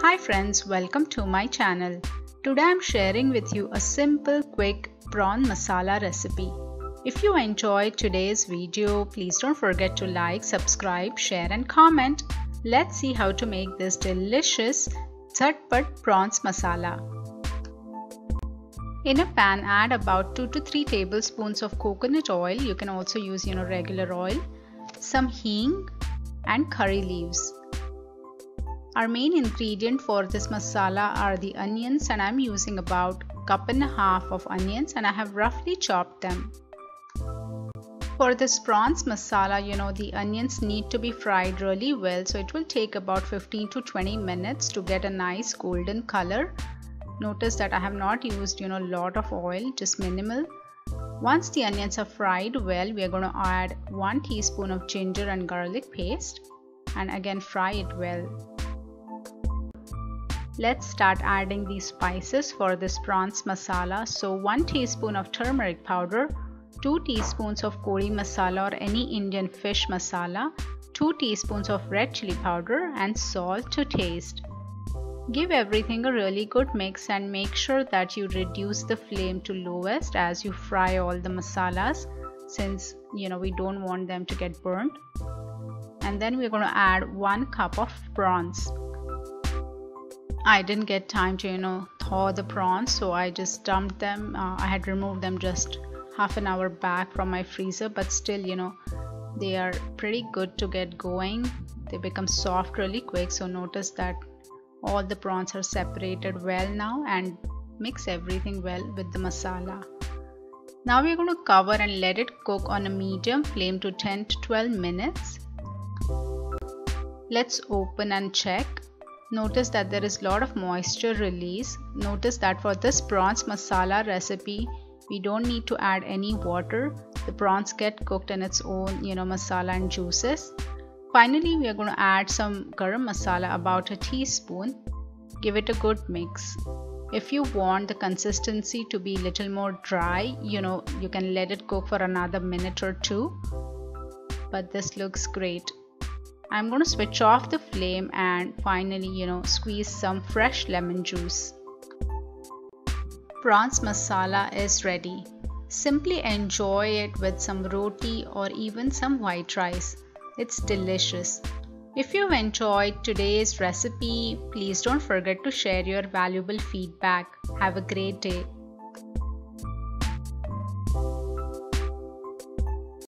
Hi friends, welcome to my channel. Today I'm sharing with you a simple, quick prawn masala recipe. If you enjoyed today's video, please don't forget to like, subscribe, share and comment. Let's see how to make this delicious Jhatpat prawns masala. In a pan, add about 2 to 3 tablespoons of coconut oil. You can also use regular oil, some hing and curry leaves. Our main ingredient for this masala are the onions, and I'm using about 1.5 cups of onions and I have roughly chopped them. For this prawns masala, the onions need to be fried really well, so it will take about 15 to 20 minutes to get a nice golden color. Notice that I have not used a lot of oil, just minimal. Once the onions are fried well, we are going to add 1 teaspoon of ginger and garlic paste and again fry it well. Let's start adding these spices for this prawns masala. So 1 teaspoon of turmeric powder, 2 teaspoons of kori masala or any Indian fish masala, 2 teaspoons of red chili powder and salt to taste. Give everything a really good mix and make sure that you reduce the flame to lowest as you fry all the masalas, since we don't want them to get burnt. And then we're going to add 1 cup of prawns. I didn't get time to thaw the prawns, so I just dumped them. I had removed them just half an hour back from my freezer, but still they are pretty good to get going. They become soft really quick, so notice that all the prawns are separated well now, and mix everything well with the masala. Now we're going to cover and let it cook on a medium flame to 10 to 12 minutes. Let's open and check. Notice that there is a lot of moisture release. Notice that for this prawns masala recipe, we don't need to add any water. The prawns get cooked in its own masala and juices. Finally, we are going to add some garam masala, about a teaspoon. Give it a good mix. If you want the consistency to be a little more dry, you can let it cook for another minute or two. But this looks great. I'm going to switch off the flame and finally, squeeze some fresh lemon juice. Prawns masala is ready. Simply enjoy it with some roti or even some white rice. It's delicious. If you've enjoyed today's recipe, please don't forget to share your valuable feedback. Have a great day.